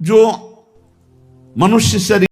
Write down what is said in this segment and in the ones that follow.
जो मनुष्य शरीर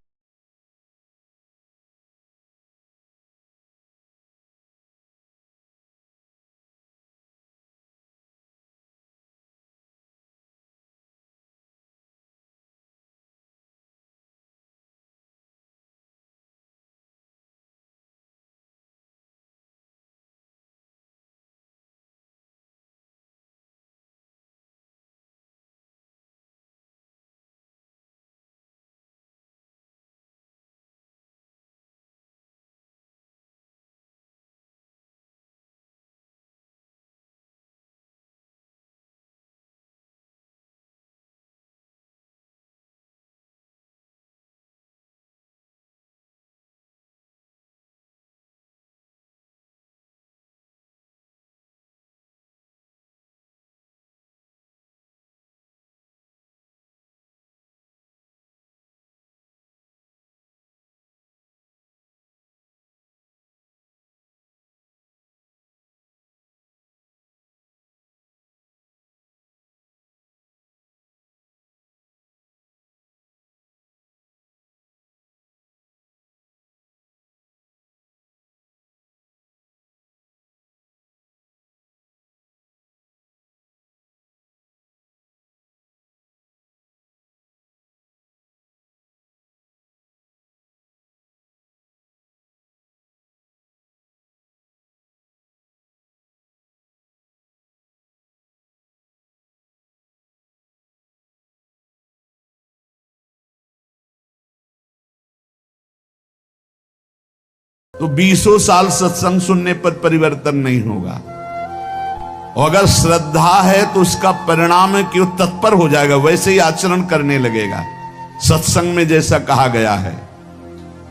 तो 20 साल सत्संग सुनने पर परिवर्तन नहीं होगा। और अगर श्रद्धा है तो उसका परिणाम है कि वो तत्पर हो जाएगा, वैसे ही आचरण करने लगेगा सत्संग में जैसा कहा गया है।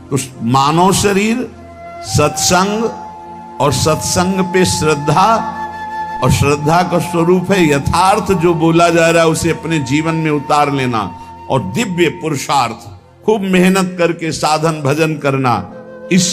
तो मानव शरीर, सत्संग और सत्संग पे श्रद्धा, और श्रद्धा का स्वरूप है यथार्थ जो बोला जा रहा है उसे अपने जीवन में उतार लेना, और दिव्य पुरुषार्थ खूब मेहनत करके साधन भजन करना। इस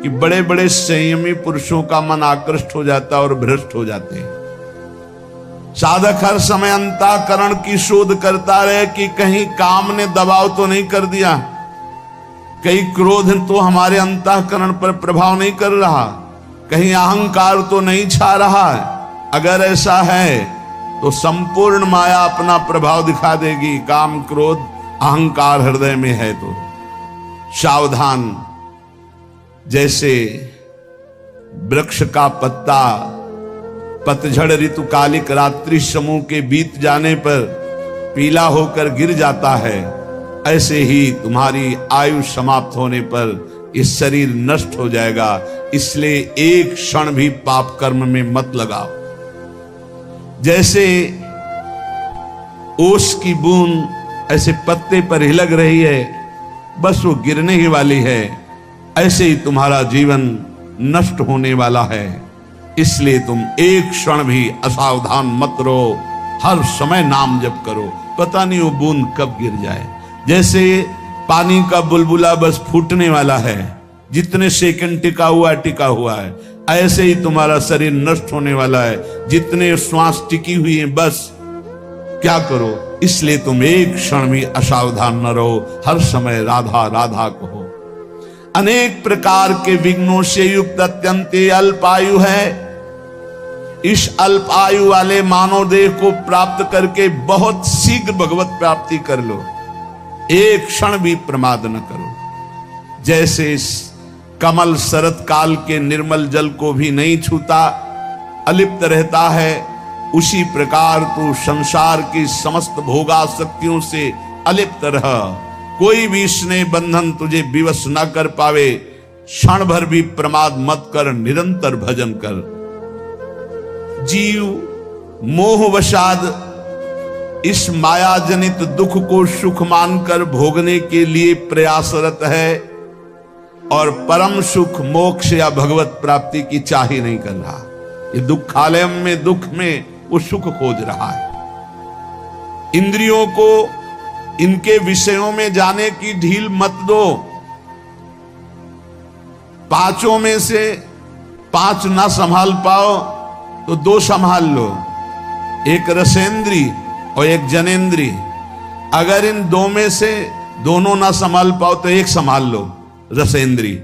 कि बड़े बड़े संयमी पुरुषों का मन आकृष्ट हो जाता है और भ्रष्ट हो जाते हैं। साधक हर समय अंतःकरण की शोध करता रहे कि कहीं काम ने दबाव तो नहीं कर दिया, कहीं क्रोध तो हमारे अंतःकरण पर प्रभाव नहीं कर रहा, कहीं अहंकार तो नहीं छा रहा है। अगर ऐसा है तो संपूर्ण माया अपना प्रभाव दिखा देगी। काम क्रोध अहंकार हृदय में है तो सावधान। जैसे वृक्ष का पत्ता पतझड़ ऋतुकालिक रात्रि समूह के बीत जाने पर पीला होकर गिर जाता है, ऐसे ही तुम्हारी आयु समाप्त होने पर इस शरीर नष्ट हो जाएगा। इसलिए एक क्षण भी पाप कर्म में मत लगाओ। जैसे ओस की बूंद ऐसे पत्ते पर हिलक रही है, बस वो गिरने ही वाली है, ऐसे ही तुम्हारा जीवन नष्ट होने वाला है। इसलिए तुम एक क्षण भी असावधान मत रहो, हर समय नाम जप करो। पता नहीं वो बूंद कब गिर जाए। जैसे पानी का बुलबुला बस फूटने वाला है, जितने सेकंड टिका हुआ है, ऐसे ही तुम्हारा शरीर नष्ट होने वाला है। जितने श्वास टिकी हुई है, बस क्या करो। इसलिए तुम एक क्षण भी असावधान न रहो, हर समय राधा राधा कहो। अनेक प्रकार के विघ्नों से युक्त अत्यंत अल्प आयु है। इस अल्प आयु वाले मानव देह को प्राप्त करके बहुत शीघ्र भगवत प्राप्ति कर लो। एक क्षण भी प्रमाद न करो। जैसे कमल शरत काल के निर्मल जल को भी नहीं छूता, अलिप्त रहता है, उसी प्रकार तू संसार की समस्त भोगासक्तियों से अलिप्त रह। कोई भी स्नेह बंधन तुझे विवश न कर पावे। क्षण भर भी प्रमाद मत कर, निरंतर भजन कर। जीव मोहवशाद इस माया जनित दुख को सुख मानकर भोगने के लिए प्रयासरत है और परम सुख मोक्ष या भगवत प्राप्ति की चाह ही नहीं कर रहा। ये दुखालय में, दुख में वो सुख खोज रहा है। इंद्रियों को इनके विषयों में जाने की ढील मत दो। पांचों में से 5 ना संभाल पाओ तो 2 संभाल लो, एक रसेंद्री और एक जनेंद्री। अगर इन 2 में से दोनों ना संभाल पाओ तो एक संभाल लो, रसेंद्री।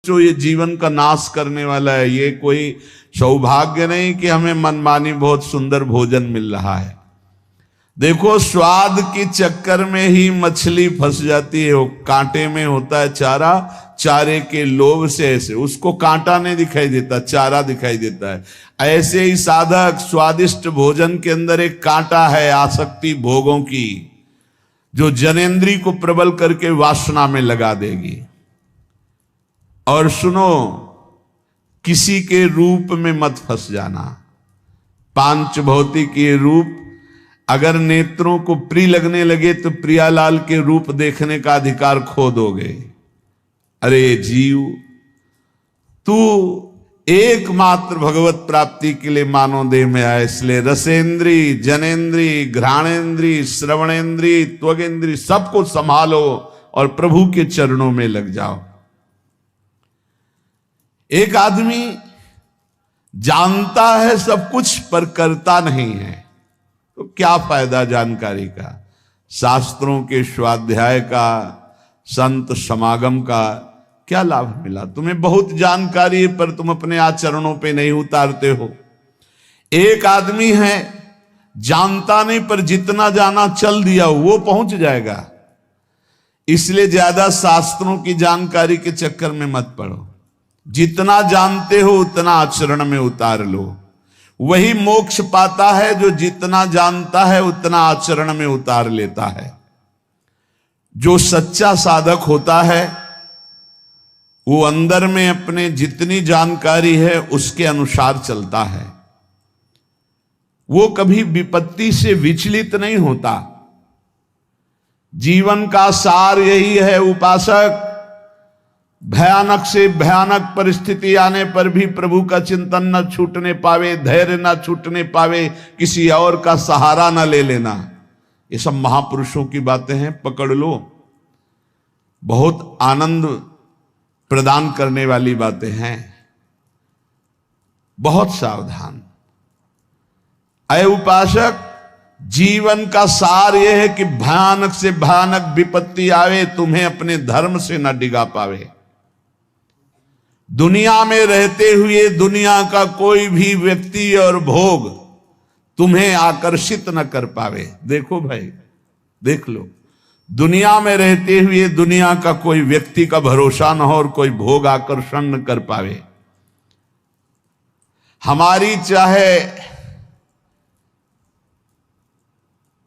जो ये जीवन का नाश करने वाला है। ये कोई सौभाग्य नहीं कि हमें मनमानी बहुत सुंदर भोजन मिल रहा है। देखो, स्वाद के चक्कर में ही मछली फंस जाती है। वो कांटे में होता है चारा, चारे के लोभ से ऐसे उसको कांटा नहीं दिखाई देता, चारा दिखाई देता है। ऐसे ही साधक स्वादिष्ट भोजन के अंदर एक कांटा है, आसक्ति भोगों की, जो जनेंद्री को प्रबल करके वासना में लगा देगी। और सुनो, किसी के रूप में मत फंस जाना। पांच भौतिक ये रूप अगर नेत्रों को प्रिय लगने लगे तो प्रियालाल के रूप देखने का अधिकार खो दोगे। अरे जीव, तू एकमात्र भगवत प्राप्ति के लिए मानव देह में आए, इसलिए रसेंद्री, जनेंद्री, घ्राणेंद्री, श्रवणेंद्री, त्वगेंद्री सबको संभालो और प्रभु के चरणों में लग जाओ। एक आदमी जानता है सब कुछ पर करता नहीं है, तो क्या फायदा जानकारी का, शास्त्रों के स्वाध्याय का, संत समागम का क्या लाभ मिला? तुम्हें बहुत जानकारी है पर तुम अपने आचरणों पे नहीं उतारते हो। एक आदमी है जानता नहीं पर जितना जाना चल दिया वो पहुंच जाएगा। इसलिए ज्यादा शास्त्रों की जानकारी के चक्कर में मत पड़ो। जितना जानते हो उतना आचरण में उतार लो। वही मोक्ष पाता है जो जितना जानता है उतना आचरण में उतार लेता है। जो सच्चा साधक होता है वो अंदर में अपने जितनी जानकारी है उसके अनुसार चलता है। वो कभी विपत्ति से विचलित नहीं होता। जीवन का सार यही है उपासक, भयानक से भयानक परिस्थिति आने पर भी प्रभु का चिंतन न छूटने पावे, धैर्य न छूटने पावे, किसी और का सहारा न ले लेना। ये सब महापुरुषों की बातें हैं, पकड़ लो। बहुत आनंद प्रदान करने वाली बातें हैं। बहुत सावधान। अय उपासक, जीवन का सार यह है कि भयानक से भयानक विपत्ति आवे, तुम्हें अपने धर्म से न डिगा पावे। दुनिया में रहते हुए दुनिया का कोई भी व्यक्ति और भोग तुम्हें आकर्षित न कर पावे। देखो भाई, देख लो, दुनिया में रहते हुए दुनिया का कोई व्यक्ति का भरोसा न हो और कोई भोग आकर्षण न कर पावे। हमारी चाहे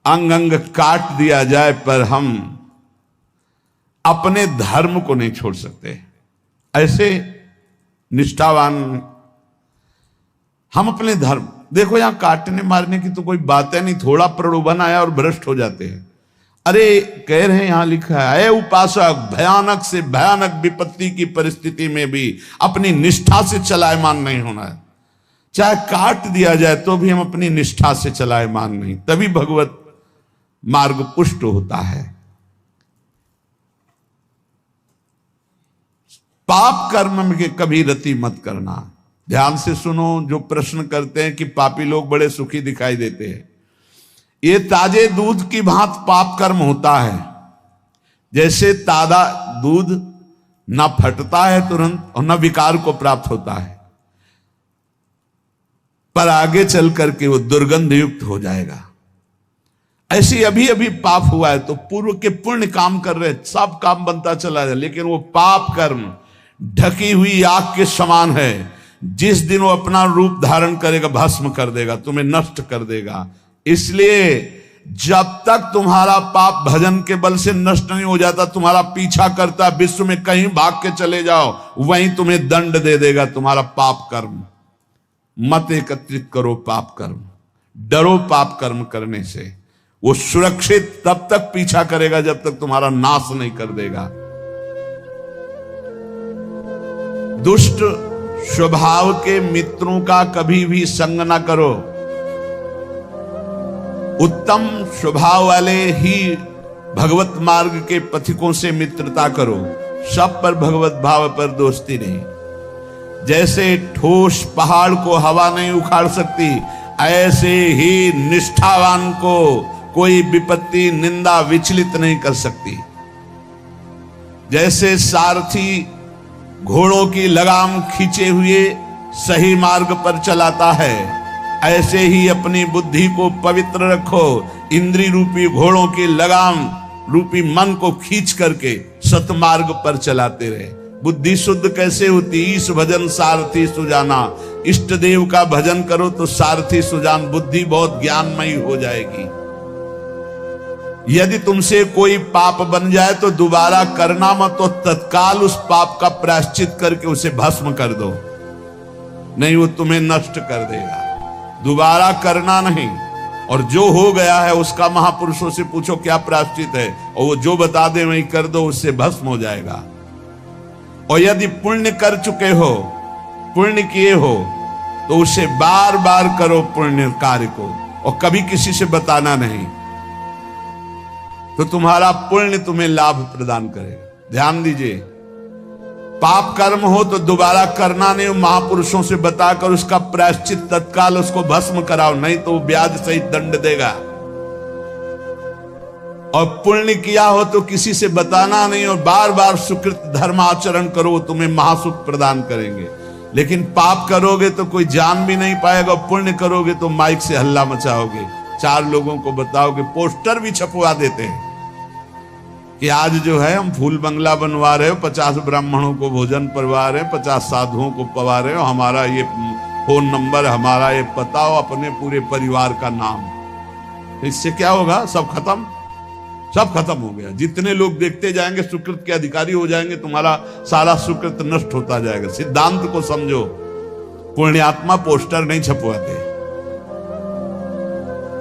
अंग अंग काट दिया जाए पर हम अपने धर्म को नहीं छोड़ सकते। ऐसे निष्ठावान हम अपने धर्म, देखो यहां काटने मारने की तो कोई बात है नहीं, थोड़ा प्रलोभन आया और भ्रष्ट हो जाते हैं। अरे कह रहे हैं, यहां लिखा है, अय उपासक, भयानक से भयानक विपत्ति की परिस्थिति में भी अपनी निष्ठा से चलायमान नहीं होना है। चाहे काट दिया जाए तो भी हम अपनी निष्ठा से चलायमान नहीं, तभी भगवत मार्ग पुष्ट होता है। पाप कर्म में कभी रति मत करना। ध्यान से सुनो, जो प्रश्न करते हैं कि पापी लोग बड़े सुखी दिखाई देते हैं, ये ताजे दूध की भांत पाप कर्म होता है। जैसे ताजा दूध न फटता है तुरंत और न विकार को प्राप्त होता है, पर आगे चल करके वो दुर्गंध युक्त हो जाएगा। ऐसे अभी अभी पाप हुआ है तो पूर्व के पुण्य काम कर रहे, सब काम बनता चला जाए, लेकिन वो पाप कर्म ढकी हुई आग के समान है। जिस दिन वो अपना रूप धारण करेगा भस्म कर देगा, तुम्हें नष्ट कर देगा। इसलिए जब तक तुम्हारा पाप भजन के बल से नष्ट नहीं हो जाता, तुम्हारा पीछा करता, विश्व में कहीं भाग के चले जाओ, वहीं तुम्हें दंड दे देगा तुम्हारा पाप कर्म। मत एकत्रित करो पाप कर्म, डरो पाप कर्म करने से। वो सुरक्षित तब तक पीछा करेगा जब तक तुम्हारा नाश नहीं कर देगा। दुष्ट स्वभाव के मित्रों का कभी भी संग ना करो। उत्तम स्वभाव वाले ही भगवत मार्ग के पथिकों से मित्रता करो। सब पर भगवत भाव पर दोस्ती नहीं। जैसे ठोस पहाड़ को हवा नहीं उखाड़ सकती, ऐसे ही निष्ठावान को कोई विपत्ति निंदा विचलित नहीं कर सकती। जैसे सारथी घोड़ों की लगाम खींचे हुए सही मार्ग पर चलाता है, ऐसे ही अपनी बुद्धि को पवित्र रखो। इंद्रिय रूपी घोड़ों की लगाम रूपी मन को खींच करके सतमार्ग पर चलाते रहे। बुद्धि शुद्ध कैसे होती? ईश भजन सारथी सुजाना। इष्ट देव का भजन करो तो सारथी सुजान, बुद्धि बहुत ज्ञानमयी हो जाएगी। यदि तुमसे कोई पाप बन जाए तो दोबारा करना मत, तो तत्काल उस पाप का प्रायश्चित करके उसे भस्म कर दो, नहीं वो तुम्हें नष्ट कर देगा। दोबारा करना नहीं। और जो हो गया है उसका महापुरुषों से पूछो क्या प्रायश्चित है, और वो जो बता दे वही कर दो, उससे भस्म हो जाएगा। और यदि पुण्य कर चुके हो, पुण्य किए हो, तो उसे बार बार करो पुण्य कार्य को, और कभी किसी से बताना नहीं, तो तुम्हारा पुण्य तुम्हें लाभ प्रदान करेगा। ध्यान दीजिए, पाप कर्म हो तो दोबारा करना नहीं, महापुरुषों से बताकर उसका प्रायश्चित तत्काल उसको भस्म कराओ, नहीं तो वो ब्याज सहित दंड देगा। और पुण्य किया हो तो किसी से बताना नहीं, और बार बार सुकृत धर्माचरण करो, वो तुम्हें महासुख प्रदान करेंगे। लेकिन पाप करोगे तो कोई जान भी नहीं पाएगा, पुण्य करोगे तो माइक से हल्ला मचाओगे, 4 लोगों को बताओगे, पोस्टर भी छपवा देते हैं कि आज जो है हम फूल बंगला बनवा रहे हो, 50 ब्राह्मणों को भोजन करवा रहे हैं, 50 साधुओं को पवा रहे हो, हमारा ये फोन नंबर, हमारा ये पता हो, अपने पूरे परिवार का नाम। तो इससे क्या होगा? सब खत्म, सब खत्म हो गया। जितने लोग देखते जाएंगे सुकृत के अधिकारी हो जाएंगे, तुम्हारा सारा सुकृत नष्ट होता जाएगा। सिद्धांत को समझो, पुण्यात्मा पोस्टर नहीं छपवाते।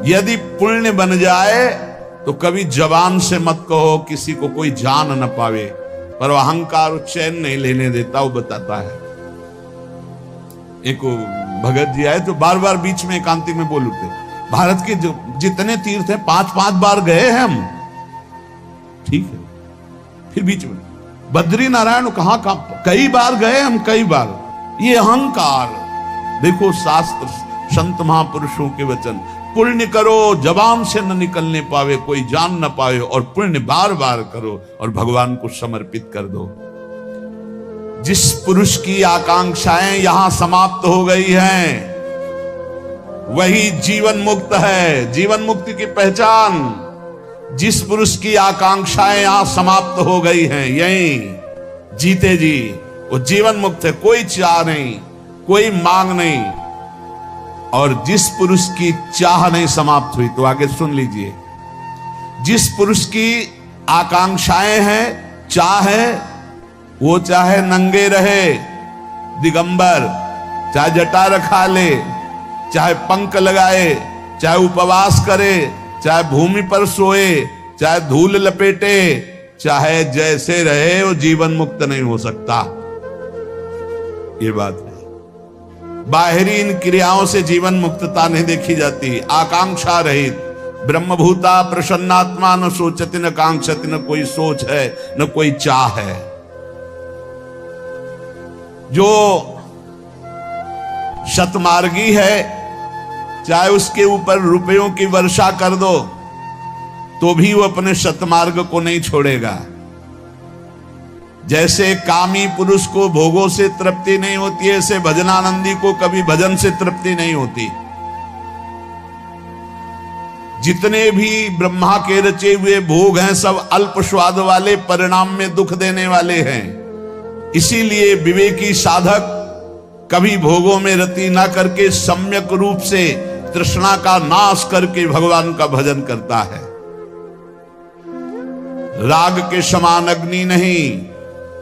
यदि पुण्य बन जाए तो कभी जबान से मत कहो किसी को कोई जान न पावे, पर अहंकार चैन नहीं लेने देता, वो बताता है। एक भगत जी आए तो बार बार बीच में एकांतिक में बोल उठते, भारत के जितने तीर्थ हैं 5-5 बार गए हैं हम। ठीक है, फिर बीच में बद्री नारायण कहां कहां कई बार गए हम, कई बार। ये अहंकार देखो, शास्त्र संत महापुरुषों के वचन, पुण्य करो जबान से न निकलने पावे, कोई जान न पावे, और पुण्य बार बार करो और भगवान को समर्पित कर दो। जिस पुरुष की आकांक्षाएं यहां समाप्त हो गई हैं, वही जीवन मुक्त है। जीवन मुक्ति की पहचान, जिस पुरुष की आकांक्षाएं यहां समाप्त हो गई हैं, यही जीते जी वो जीवन मुक्त है। कोई चाह नहीं, कोई मांग नहीं। और जिस पुरुष की चाह नहीं समाप्त हुई, तो आगे सुन लीजिए, जिस पुरुष की आकांक्षाएं हैं, चाह है, वो चाहे नंगे रहे दिगंबर, चाहे जटा रखा ले, चाहे पंख लगाए, चाहे उपवास करे, चाहे भूमि पर सोए, चाहे धूल लपेटे, चाहे जैसे रहे, वो जीवन मुक्त नहीं हो सकता। ये बात है। बाहरी इन क्रियाओं से जीवन मुक्तता नहीं देखी जाती। आकांक्षा रहित ब्रह्मभूता प्रसन्नात्मा, न सोचती न कांक्षति, न कोई सोच है न कोई चाह है। जो शतमार्गी है, चाहे उसके ऊपर रुपयों की वर्षा कर दो तो भी वो अपने शतमार्ग को नहीं छोड़ेगा। जैसे कामी पुरुष को भोगों से तृप्ति नहीं होती है, ऐसे भजनानंदी को कभी भजन से तृप्ति नहीं होती। जितने भी ब्रह्मा के रचे हुए भोग हैं, सब अल्प स्वाद वाले, परिणाम में दुख देने वाले हैं। इसीलिए विवेकी साधक कभी भोगों में रति ना करके सम्यक रूप से तृष्णा का नाश करके भगवान का भजन करता है। राग के समान अग्नि नहीं,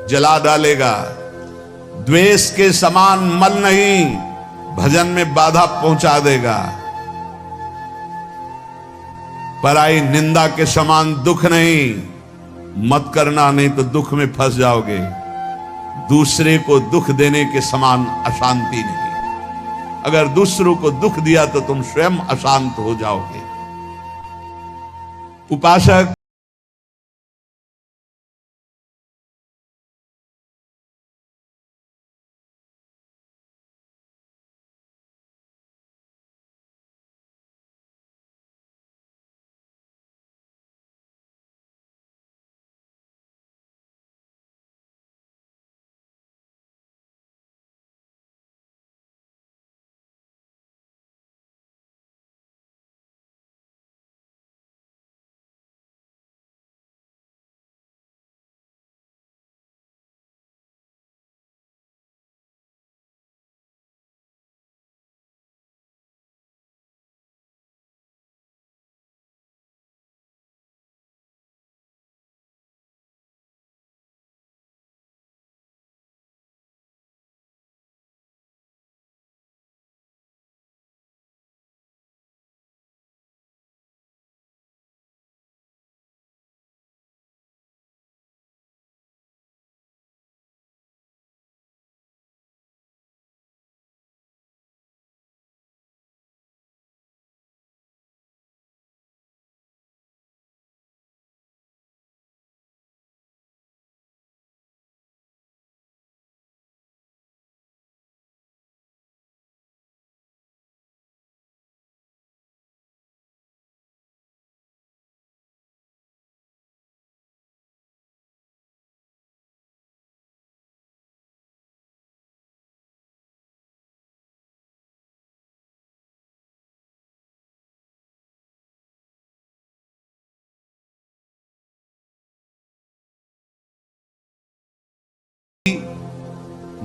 जला डालेगा। द्वेष के समान मल नहीं, भजन में बाधा पहुंचा देगा। पराई निंदा के समान दुख नहीं, मत करना, नहीं तो दुख में फंस जाओगे। दूसरे को दुख देने के समान अशांति नहीं। अगर दूसरों को दुख दिया तो तुम स्वयं अशांत हो जाओगे। उपासक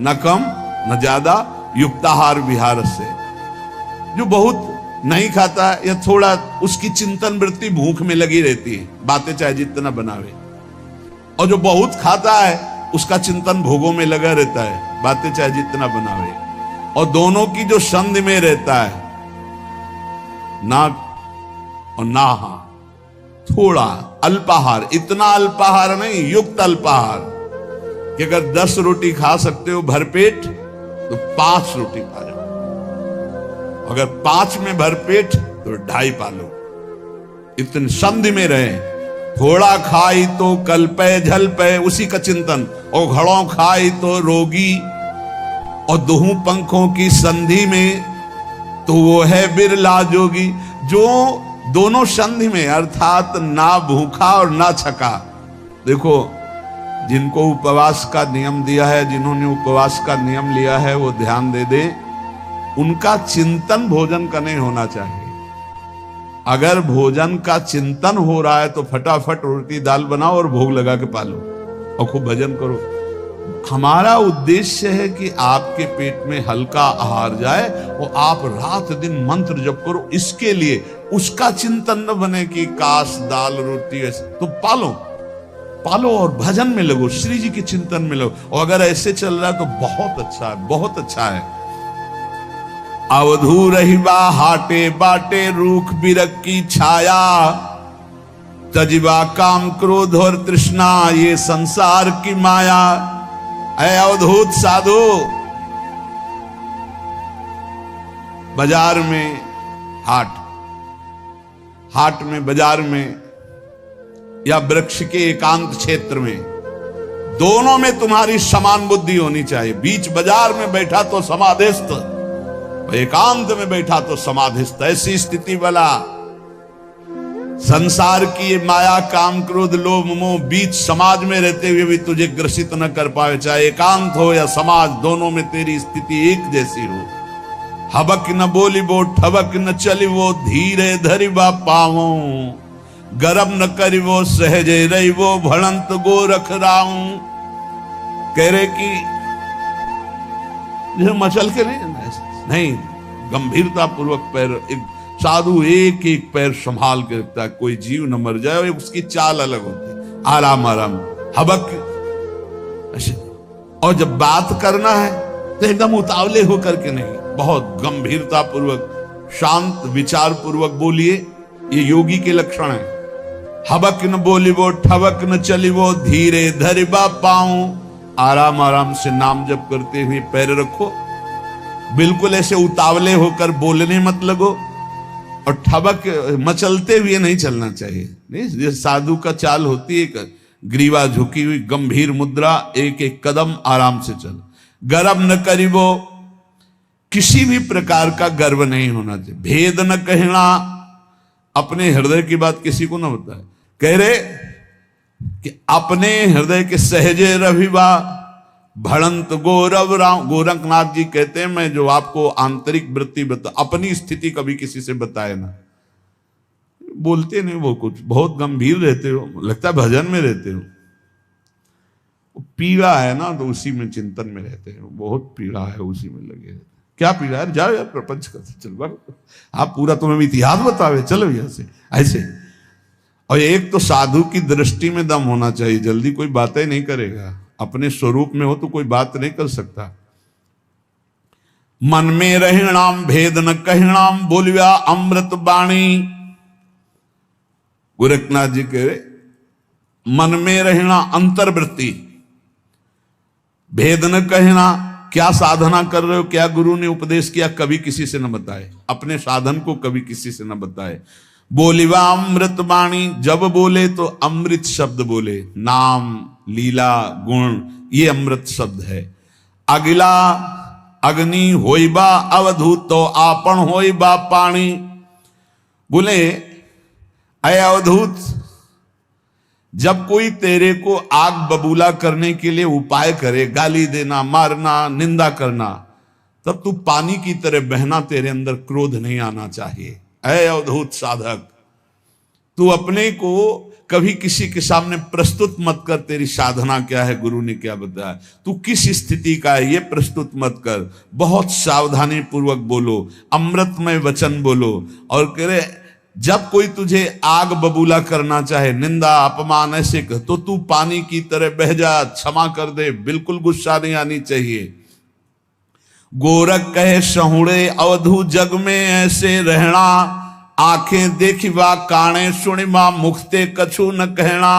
न कम न ज्यादा, युक्ताहार विहार से। जो बहुत नहीं खाता है या थोड़ा उसकी चिंतन वृत्ति भूख में लगी रहती है, बातें चाहे जितना बनावे। और जो बहुत खाता है उसका चिंतन भोगों में लगा रहता है, बातें चाहे जितना बनावे। और दोनों की जो संधि में रहता है, ना और ना, थोड़ा अल्पाहार, इतना अल्पाहार नहीं, युक्त अल्पाहार कि अगर 10 रोटी खा सकते हो भरपेट तो 5 रोटी खा जाओ, अगर 5 में भरपेट तो 2.5 पा लो। इतनी संधि में रहे। थोड़ा खाई तो कल पे झल पे, उसी का चिंतन। और घड़ों खाई तो रोगी, और दोहू पंखों की संधि में तो वो है बिरला जोगी। जो दोनों संधि में, अर्थात ना भूखा और ना छका। देखो, जिनको उपवास का नियम दिया है, जिन्होंने उपवास का नियम लिया है, वो ध्यान दे दे, उनका चिंतन भोजन का नहीं होना चाहिए। अगर भोजन का चिंतन हो रहा है तो फटाफट रोटी दाल बनाओ और भोग लगा के पालो और खूब भजन करो। हमारा उद्देश्य है कि आपके पेट में हल्का आहार जाए और आप रात दिन मंत्र जप करो। इसके लिए उसका चिंतन न बने कि काश दाल रोटी ऐसे, तो पालो और भजन में लगो, श्री जी के चिंतन में लगो। और अगर ऐसे चल रहा है तो बहुत अच्छा है, बहुत अच्छा है। अवधू रहिबा हाटे बाटे, रूख बिरक की छाया, तजिबा काम क्रोध और तृष्णा, ये संसार की माया। ऐ अवधूत साधु, बाजार में हाट में, बाजार में या वृक्ष के एकांत क्षेत्र में, दोनों में तुम्हारी समान बुद्धि होनी चाहिए। बीच बाजार में बैठा तो समाधिस्थ, एकांत में बैठा तो समाधिस्थ। ऐसी स्थिति वाला संसार की माया, काम क्रोध लोभ मोह बीच समाज में रहते हुए भी तुझे ग्रसित न कर पाए। चाहे एकांत हो या समाज, दोनों में तेरी स्थिति एक जैसी हो। हबक न बोली वो, ठबक न चली वो, धीरे धरिबा पावो, गरम न करी वो, सहजे रही वो, भड़ंत गोरख राऊं। कह रहे कि मचल के नहीं, गंभीरता पूर्वक पैर, एक साधु एक एक पैर संभाल के रखता है, कोई जीव न मर जाए। उसकी चाल अलग होती है, आराम आराम, हबक। और जब बात करना है तो एकदम उतावले होकर के नहीं, बहुत गंभीरता पूर्वक, शांत विचार पूर्वक बोलिए। ये योगी के लक्षण है। हबक न बोली वो, ठबक न चली वो, धीरे धरिबा पाऊं। आराम आराम से नाम जप करते हुए पैर रखो। बिल्कुल ऐसे उतावले होकर बोलने मत लगो, और ठबक मचलते हुए नहीं चलना चाहिए। नहीं, ये साधु का चाल होती है, ग्रीवा झुकी हुई, गंभीर मुद्रा, एक एक कदम आराम से चल। गर्व न करिबो, किसी भी प्रकार का गर्व नहीं होना चाहिए। भेद न कहना, अपने हृदय की बात किसी को न बताए। कह रहे कि अपने हृदय के सहजे रविवा, भड़ंत गौरव राम। गोरखनाथ जी कहते हैं, मैं जो आपको आंतरिक वृत्ति बता, अपनी स्थिति कभी किसी से बताए ना। बोलते नहीं वो, कुछ बहुत गंभीर रहते हो, लगता है भजन में रहते हो। पीड़ा है ना, तो उसी में चिंतन में रहते हो। बहुत पीड़ा है, उसी में लगे रहते। क्या पीड़ा है? जाओ यार प्रपंच करते चल, आप पूरा तुम्हें इतिहास बतावे, चलो यहाँ से ऐसे। और एक तो साधु की दृष्टि में दम होना चाहिए, जल्दी कोई बातें नहीं करेगा। अपने स्वरूप में हो तो कोई बात नहीं कर सकता। मन में रहिणाम भेद न कहिणाम, बोलिया अमृत बाणी। गोरखनाथ जी कह रहे, मन में रहना अंतर्वृत्ति, भेद न कहना। क्या साधना कर रहे हो, क्या गुरु ने उपदेश किया, कभी किसी से न बताए। अपने साधन को कभी किसी से न बताए। बोलिवा अमृत वाणी, जब बोले तो अमृत शब्द बोले। नाम, लीला, गुण, ये अमृत शब्द है। अगिला अग्नि होइबा अवधूत, तो आपन होइबा पानी। बोले अय अवधूत, जब कोई तेरे को आग बबूला करने के लिए उपाय करे, गाली देना, मारना, निंदा करना, तब तू पानी की तरह बहना, तेरे अंदर क्रोध नहीं आना चाहिए। ऐ अवधूत साधक, तू अपने को कभी किसी के सामने प्रस्तुत मत कर तेरी साधना क्या है, गुरु ने क्या बताया, तू किस स्थिति का है, ये प्रस्तुत मत कर। बहुत सावधानी पूर्वक बोलो, अमृतमय वचन बोलो। और कह रहे जब कोई तुझे आग बबूला करना चाहे, निंदा अपमान ऐसे कर, तो तू पानी की तरह बह जा, क्षमा कर दे, बिल्कुल गुस्सा नहीं आनी चाहिए। गोरख कहे सहुड़े अवधु जग में ऐसे रहना, आंखें देखिबा काने सुनिबा मुखते कछु न कहना,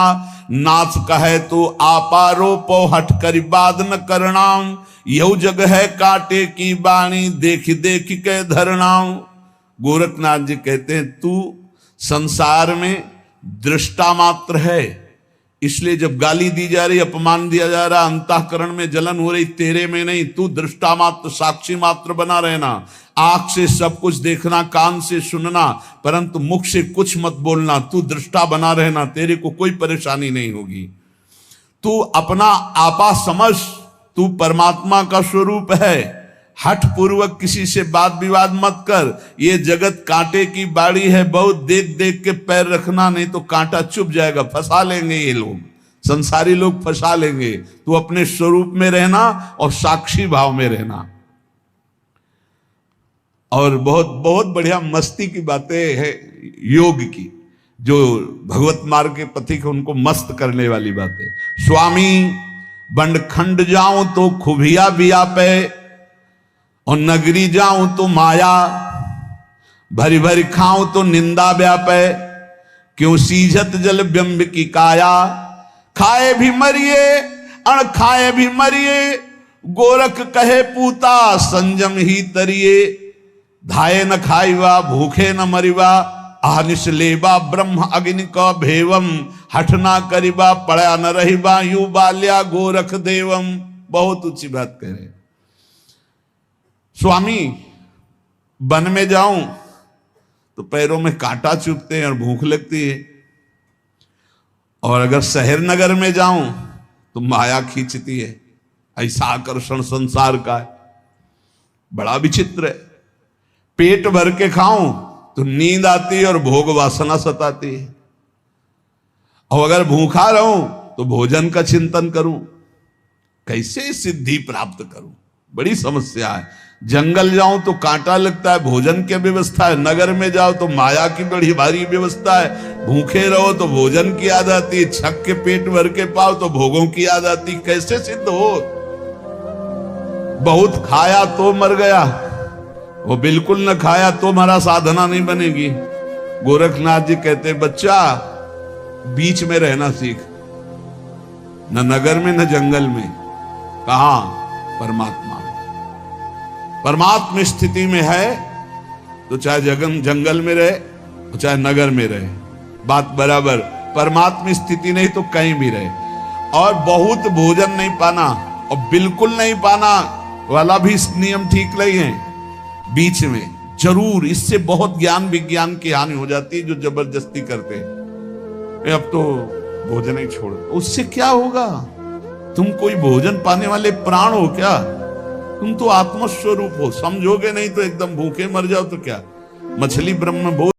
नाथ कहे तो आपारो पो हट करी बात न करना, यह जग है कांटे की बाणी देख देख के धरना। गोरखनाथ जी कहते हैं तू संसार में दृष्टा मात्र है, इसलिए जब गाली दी जा रही, अपमान दिया जा रहा, अंतःकरण में जलन हो रही, तेरे में नहीं, तू दृष्टा मात्र साक्षी मात्र बना रहना। आंख से सब कुछ देखना, कान से सुनना, परंतु मुख से कुछ मत बोलना, तू दृष्टा बना रहना, तेरे को कोई परेशानी नहीं होगी। तू अपना आपा समझ, तू परमात्मा का स्वरूप है। हठ पूर्वक किसी से बात विवाद मत कर, ये जगत कांटे की बाड़ी है, बहुत देख देख के पैर रखना, नहीं तो कांटा चुभ जाएगा, फंसा लेंगे ये लोग, संसारी लोग फंसा लेंगे। तू अपने स्वरूप में रहना और साक्षी भाव में रहना। और बहुत बहुत बढ़िया मस्ती की बातें है योग की, जो भगवत मार्ग के पथिक उनको मस्त करने वाली बातें। स्वामी बंडखंड जाऊं तो खुबिया व्यापे, और नगरी जाऊं तो माया, भरी भरी खाऊं तो निंदा व्यापे, क्यों सीझत जल बिंब की काया, खाए भी मरिए अण खाए भी मरिए, गोरख कहे पूता संजम ही तरिए, धाये न खाइवा भूखे न मरिवा, आहनिश लेबा ब्रह्म अग्नि का भेवम, हठ ना करिबा पड़ा न रहिबा, यू बाल्या गोरख देवम। बहुत ऊंची बात कह रहे। स्वामी वन में जाऊं तो पैरों में कांटा चुभते हैं और भूख लगती है, और अगर शहर नगर में जाऊं तो माया खींचती है। ऐसा आकर्षण संसार का है, बड़ा विचित्र है। पेट भर के खाऊं तो नींद आती है और भोग वासना सताती है, और अगर भूखा रहूं तो भोजन का चिंतन करूं, कैसे सिद्धि प्राप्त करूं, बड़ी समस्या है। जंगल जाऊं तो कांटा लगता है, भोजन की व्यवस्था है, नगर में जाओ तो माया की बड़ी भारी व्यवस्था है, भूखे रहो तो भोजन की याद आती, छक के पेट भर के पाओ तो भोगों की याद आती, कैसे सिद्ध हो। बहुत खाया तो मर गया, वो बिल्कुल न खाया तो हमारा साधना नहीं बनेगी। गोरखनाथ जी कहते बच्चा बीच में रहना सीख, न नगर में न जंगल में, कहां, परमात्मा। परमात्मा स्थिति में है तो चाहे जंगल में रहे तो चाहे नगर में रहे, बात बराबर। परमात्मा स्थिति नहीं तो कहीं भी रहे। और बहुत भोजन नहीं पाना और बिल्कुल नहीं पाना वाला भी नियम ठीक नहीं है, बीच में जरूर। इससे बहुत ज्ञान विज्ञान की हानि हो जाती है, जो जबरदस्ती करते हैं अब तो भोजन ही छोड़, उससे क्या होगा। तुम कोई भोजन पाने वाले प्राण हो क्या, तुम तो आत्मस्वरूप हो। समझोगे नहीं तो एकदम भूखे मर जाओ तो क्या, मछली ब्रह्म भोज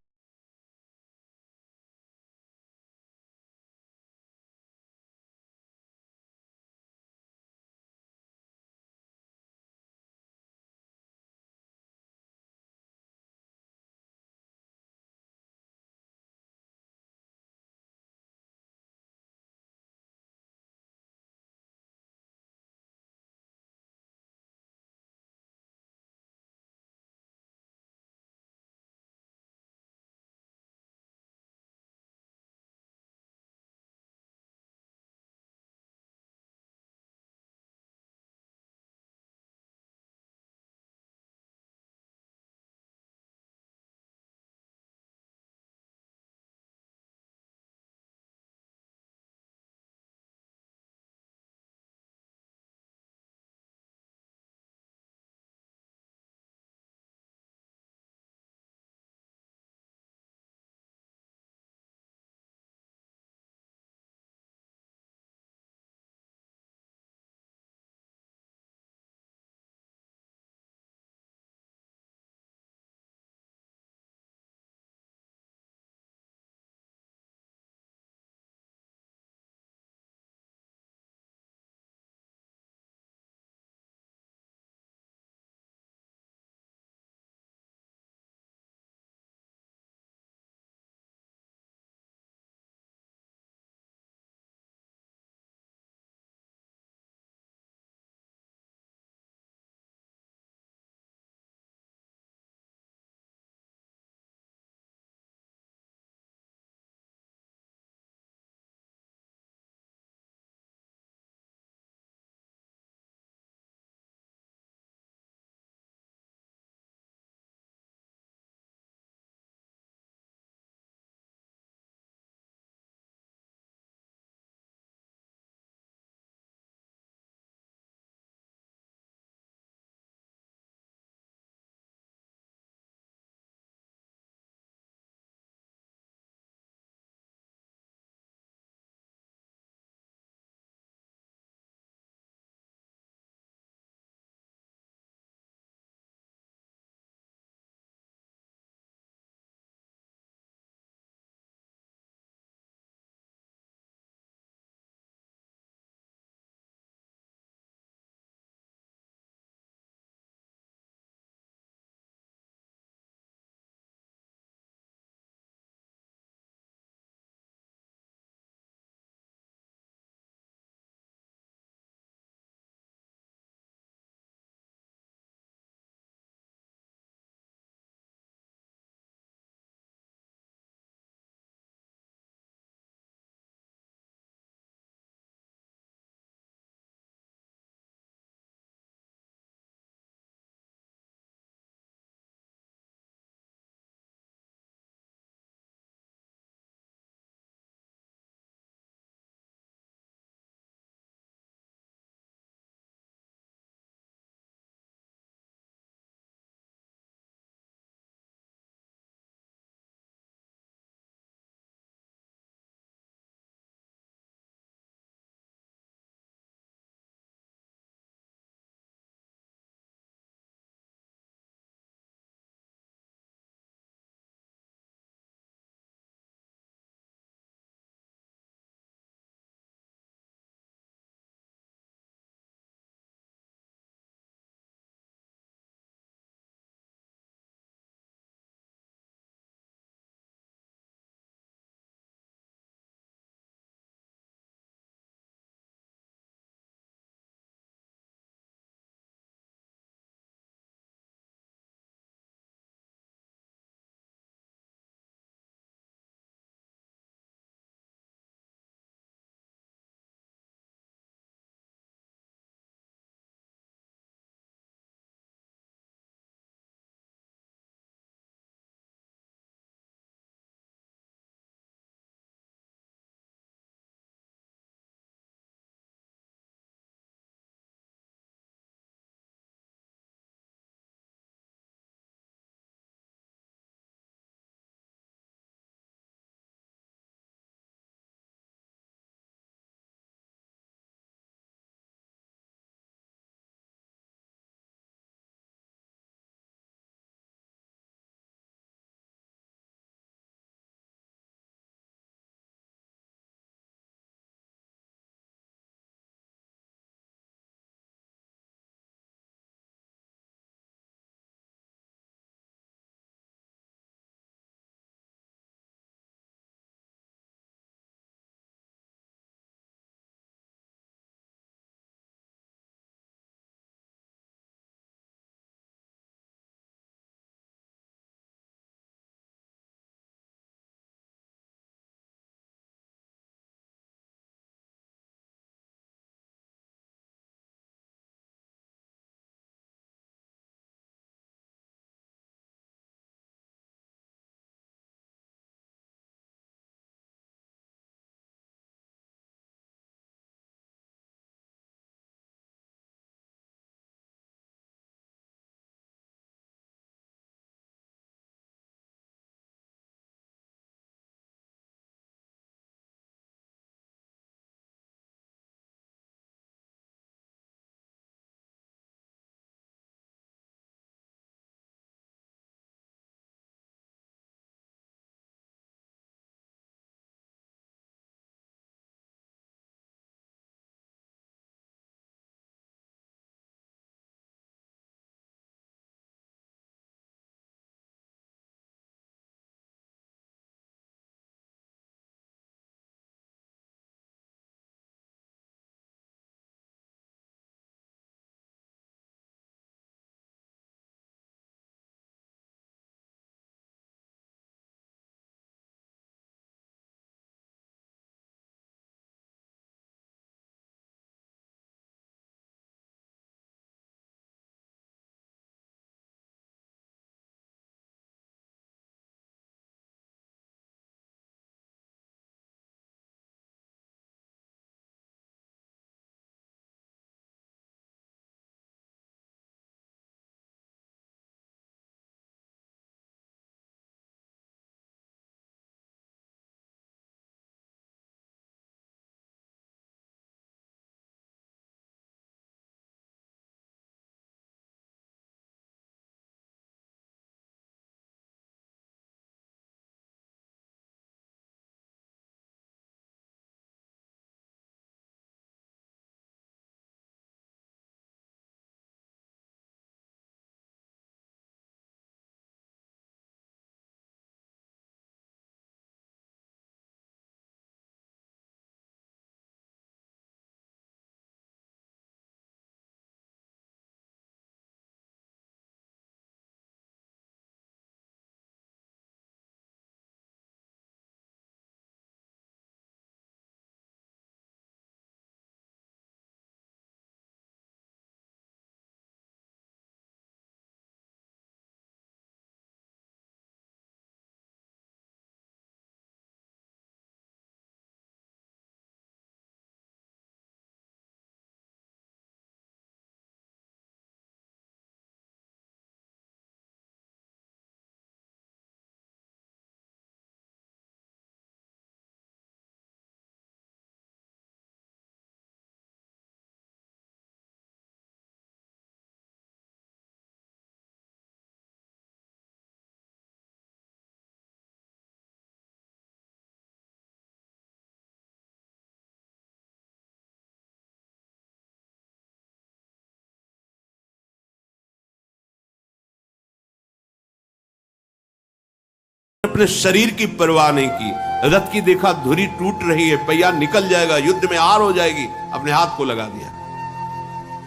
अपने शरीर की परवाह नहीं की। रथ की देखा धुरी टूट रही है, पहिया निकल जाएगा, युद्ध में हार हो जाएगी, अपने हाथ को लगा दिया।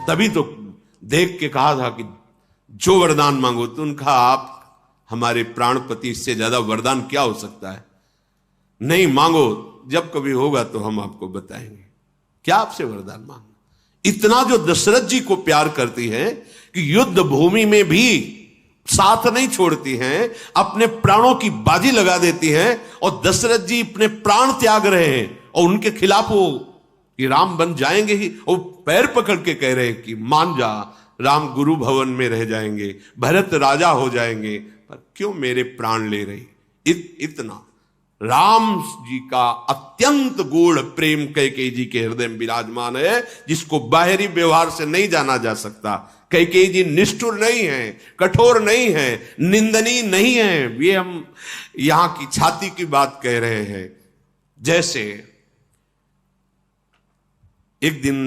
तभी तो देख के कहा था कि जो वरदान मांगो। तो उनका आप हमारे प्राणपति, इससे ज्यादा वरदान क्या हो सकता है? नहीं मांगो, जब कभी होगा तो हम आपको बताएंगे। क्या आपसे वरदान मांगना? इतना जो दशरथ जी को प्यार करती है कि युद्ध भूमि में भी साथ नहीं छोड़ती हैं, अपने प्राणों की बाजी लगा देती हैं। और दशरथ जी अपने प्राण त्याग रहे हैं और उनके खिलाफ वो कि राम बन जाएंगे ही, और पैर पकड़ के कह रहे हैं कि मान जा, राम गुरु भवन में रह जाएंगे, भरत राजा हो जाएंगे, पर क्यों मेरे प्राण ले रही? इतना राम जी का अत्यंत गूढ़ प्रेम कैकेयी जी के हृदय में विराजमान है, जिसको बाहरी व्यवहार से नहीं जाना जा सकता। कैकेयी जी निष्ठुर नहीं है, कठोर नहीं है, निंदनीय नहीं है। ये हम यहां की छाती की बात कह रहे हैं। जैसे एक दिन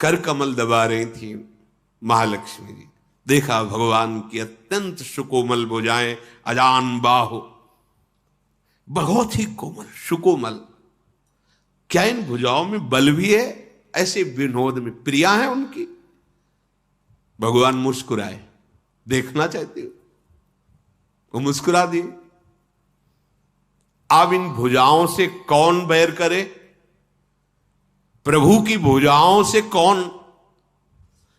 कर कमल दबा रही थी महालक्ष्मी जी, देखा भगवान की अत्यंत सुकोमल भुजाएं, अजान बाहु, बहुत ही कोमल सुकोमल। क्या इन भुजाओं में बल भी है? ऐसे विनोद में प्रिया है उनकी। भगवान मुस्कुराए, देखना चाहते हो? वो मुस्कुरा दिए। अब इन भुजाओं से कौन बैर करे? प्रभु की भुजाओं से कौन,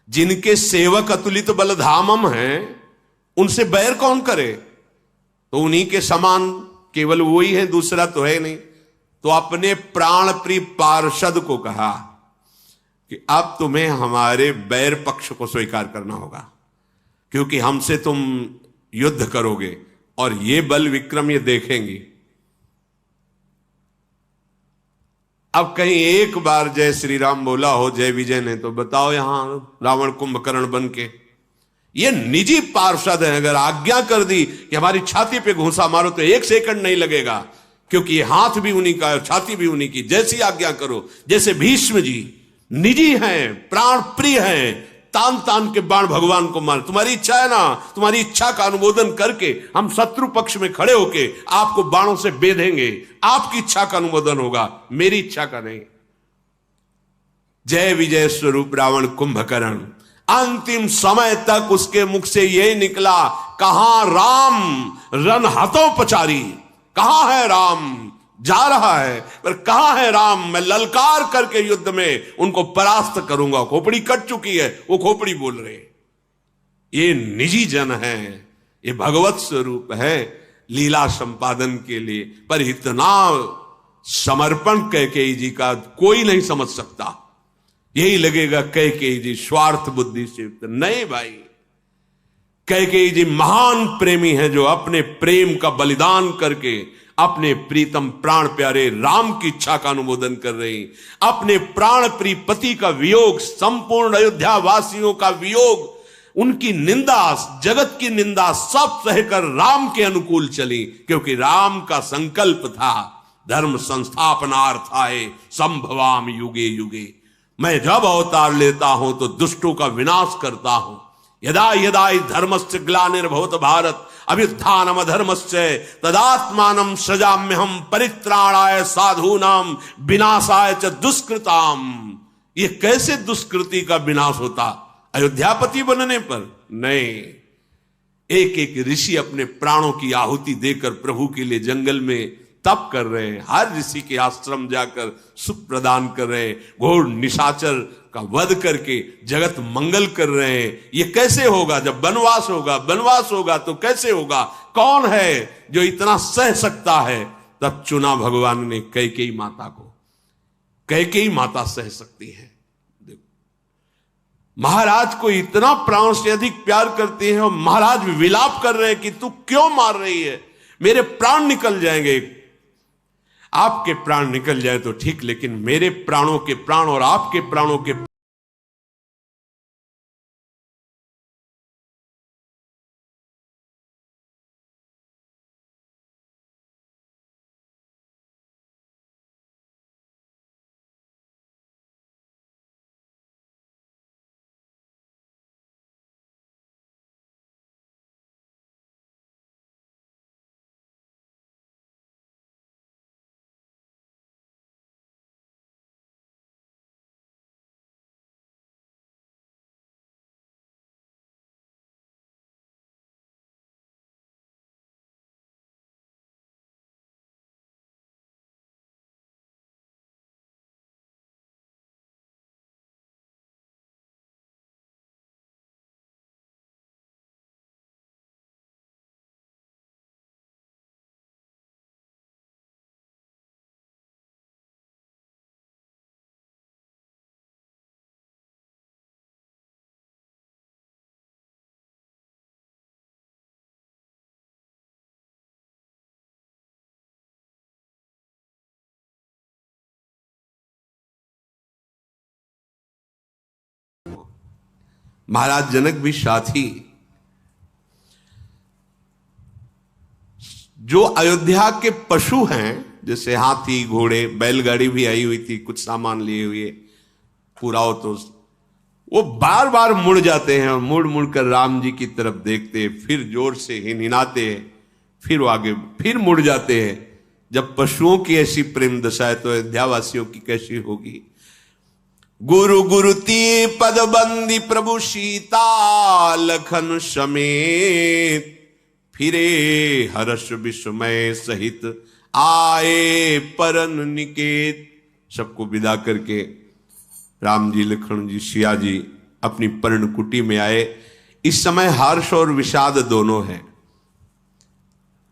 जिनके सेवक अतुलित बलधामम हैं, उनसे बैर कौन करे? तो उन्हीं के समान केवल वो ही है, दूसरा तो है नहीं। तो अपने प्राण प्रिय पार्षद को कहा कि अब तुम्हें हमारे बैर पक्ष को स्वीकार करना होगा, क्योंकि हमसे तुम युद्ध करोगे और ये बल विक्रम ये देखेंगी। अब कहीं एक बार जय श्री राम बोला हो जय विजय ने, तो बताओ यहां रावण कुंभकर्ण बन के। ये निजी पार्षद है, अगर आज्ञा कर दी कि हमारी छाती पे घूंसा मारो तो 1 सेकंड नहीं लगेगा, क्योंकि ये हाथ भी उन्हीं का है, छाती भी उन्हीं की। जैसी आज्ञा करो। जैसे भीष्म जी निजी हैं, प्राण प्रिय हैं, तान तान के बाण भगवान को मार। तुम्हारी इच्छा है ना, तुम्हारी इच्छा का अनुमोदन करके हम शत्रु पक्ष में खड़े होके आपको बाणों से बेधेंगे। आपकी इच्छा का अनुमोदन होगा, मेरी इच्छा का नहीं। जय विजय स्वरूप रावण कुंभकर्ण, अंतिम समय तक उसके मुख से यही निकला, कहां राम रन हतोपचारी, कहां है राम? जा रहा है पर कहां है राम? मैं ललकार करके युद्ध में उनको परास्त करूंगा। खोपड़ी कट चुकी है, वो खोपड़ी बोल रहे। ये निजी जन है, ये भगवत स्वरूप है लीला संपादन के लिए। पर इतना समर्पण कैकेयी जी का कोई नहीं समझ सकता। यही लगेगा कैकेयी जी स्वार्थ बुद्धि से युक्त। नहीं भाई, कैकेयी जी महान प्रेमी है, जो अपने प्रेम का बलिदान करके अपने प्रीतम प्राण प्यारे राम की इच्छा का अनुमोदन कर रही। अपने प्राण प्रिय पति का वियोग, संपूर्ण अयोध्या वासियों का वियोग, उनकी निंदा, जगत की निंदा सब सहकर राम के अनुकूल चली, क्योंकि राम का संकल्प था धर्म संस्थापनार्थाय संभवाम युगे युगे। मैं जब अवतार लेता हूं तो दुष्टों का विनाश करता हूं। यदा यदा हि धर्मस्य ग्लानिर्भवत भारत अभ्युत्थानम अधर्मस्य तदात्मानं सृजाम्यहं परित्राणाय साधूनां विनाशाय च दुष्कृताम। ये कैसे दुष्कृति का विनाश होता? अयोध्यापति बनने पर नहीं। एक एक ऋषि अपने प्राणों की आहुति देकर प्रभु के लिए जंगल में तप कर रहे हैं। हर ऋषि के आश्रम जाकर सुख प्रदान कर रहे हैं, घोर निशाचर का वध करके जगत मंगल कर रहे हैं। ये कैसे होगा? जब वनवास होगा, वनवास होगा तो कैसे होगा? कौन है जो इतना सह सकता है? तब चुना भगवान ने कैकेयी माता को। कैकेयी माता सह सकती है। महाराज को इतना प्राण से अधिक प्यार करते हैं और महाराज भी विलाप कर रहे हैं कि तू क्यों मार रही है? मेरे प्राण निकल जाएंगे। आपके प्राण निकल जाए तो ठीक, लेकिन मेरे प्राणों के प्राण और आपके प्राणों के महाराज जनक भी साथी। जो अयोध्या के पशु हैं, जैसे हाथी, घोड़े, बैलगाड़ी भी आई हुई थी कुछ सामान लिए हुए पूरा हो, तो वो बार बार मुड़ जाते हैं और मुड़ मुड़ कर राम जी की तरफ देखते, फिर जोर से हिनहिनाते हैं, फिर वो आगे फिर मुड़ जाते हैं। जब पशुओं की ऐसी प्रेम दशा है तो अयोध्यावासियों की कैसी होगी। गुरु गुरुती पदबंदी प्रभु सीता लखन समेत, फिरे हर्ष विस्मय सहित आए परन निकेत। सबको विदा करके राम जी, लखन जी, सिया जी अपनी पर्णकुटी में आए। इस समय हर्ष और विषाद दोनों है।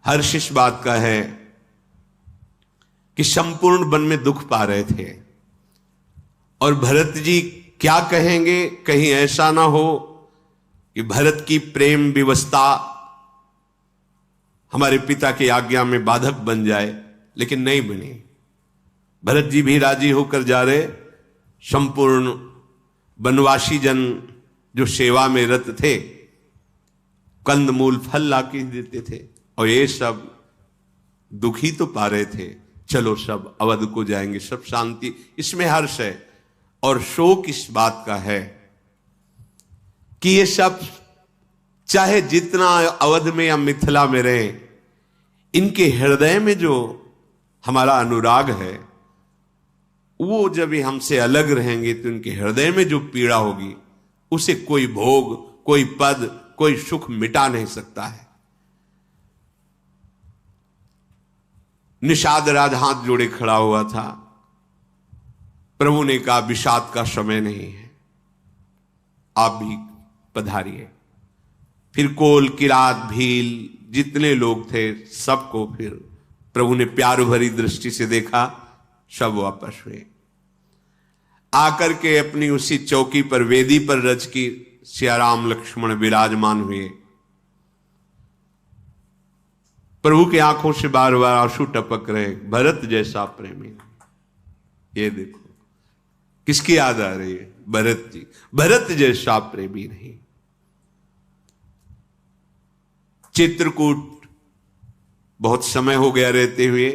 हर्ष इस बात का है कि संपूर्ण वन में दुख पा रहे थे, और भरत जी क्या कहेंगे, कहीं ऐसा ना हो कि भरत की प्रेम विवशता हमारे पिता की आज्ञा में बाधक बन जाए, लेकिन नहीं बनी। भरत जी भी राजी होकर जा रहे। संपूर्ण वनवासी जन जो सेवा में रत थे, कंदमूल फल लाके देते थे, और ये सब दुखी तो पा रहे थे। चलो सब अवध को जाएंगे, सब शांति। इसमें हर्ष है। और शोक इस बात का है कि ये सब चाहे जितना अवध में या मिथिला में रहे, इनके हृदय में जो हमारा अनुराग है, वो जब ये हमसे अलग रहेंगे तो इनके हृदय में जो पीड़ा होगी, उसे कोई भोग, कोई पद, कोई सुख मिटा नहीं सकता है। निषाद राज हाथ जोड़े खड़ा हुआ था। प्रभु ने कहा विषाद का समय नहीं है, आप भी पधारिए। फिर कोल, किरात, भील जितने लोग थे सबको फिर प्रभु ने प्यार भरी दृष्टि से देखा। सब वापस हुए। आकर के अपनी उसी चौकी पर, वेदी पर रज की सियाराम लक्ष्मण विराजमान हुए। प्रभु की आंखों से बार बार आंसू टपक रहे। भरत जैसा प्रेमी, ये देखो किसकी याद आ रही है? भरत जी। भरत जैसा प्रेमी नहीं। चित्रकूट बहुत समय हो गया रहते हुए।